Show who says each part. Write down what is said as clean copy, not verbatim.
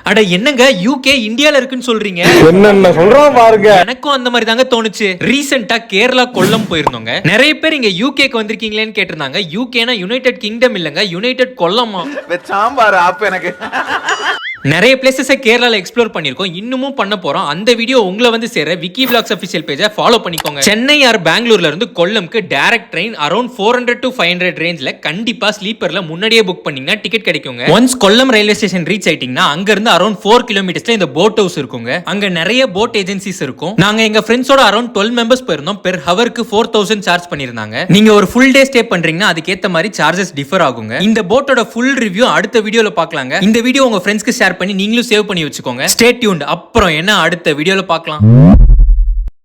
Speaker 1: அட என்னங்க யூகே இந்தியால இருக்குன்னு சொல்றீங்க?
Speaker 2: என்னென்ன சொல்றோம் பாருங்க.
Speaker 1: எனக்கும் அந்த மாதிரி தாங்க தோணுச்சு. ரீசெண்டா கேரளா கொல்லம் போயிருந்தோங்க. நிறைய பேர் இங்க யூகேக்கு வந்திருக்கீங்களேன்னு கேட்டிருந்தாங்க. யூகேனா யுனைடெட் கிங்டம் இல்லங்க, யுனைடெட் கொல்லமா.
Speaker 2: சாம்பார் ஆப் எனக்கு.
Speaker 1: நிறைய பிளேசஸை கேரளால எக்ஸ்ப்ளோர் பண்ணிருக்கோம், இன்னமும் பண்ண போறோம். அந்த வீடியோ உங்களை வந்து சேர விக்கி vlogs official பேஜை ஃபாலோ பண்ணிக்கோங்க. சென்னை ஆர் பெங்களூர்ல இருந்து கொல்லம்க்கு டைரக்ட் ட்ரெயின் அரௌண்ட் 400 to 500 ரேஞ்ச்ல கண்டிப்பா ஸ்லீப்பர்ல முன்னாடியே புக் பண்ணீங்கன்னா டிக்கெட் கிடைக்குங்க. Once Kollam railway station reach ஆயிட்டீங்கன்னா அங்க இருந்து அரௌண்ட் 4 கிலோமீட்டர்ஸ்ல இந்த போட் ஹவுஸ் இருக்குங்க. அங்க நிறைய போட் ஏஜென்சிஸ் இருக்கும். நாங்க எங்க ஃப்ரெண்ட்ஸோட அரௌண்ட் 12 மெம்பர்ஸ் போயிருந்தோம். பெர் ஹவருக்கு 4000 சார்ஜ் பண்ணிருந்தாங்க. நீங்க ஒரு ஃபுல் டே ஸ்டே பண்றீங்கன்னா அதுக்கேத்த மாதிரி சார்ஜஸ் டிஃபர் ஆகுங்க. இந்த போட்டோட ஃபுல் ரிவ்யூ அடுத்த வீடியோல பார்க்கலாங்க. இந்த வீடியோ உங்க ஃப்ரெண்ட்ஸ்க்கு ஷேர் பண்ணி நீங்களும் சேவ் பண்ணி வச்சுக்கோங்க. Stay tuned. அப்புறம் என்ன அடுத்த வீடியோல பார்க்கலாம்.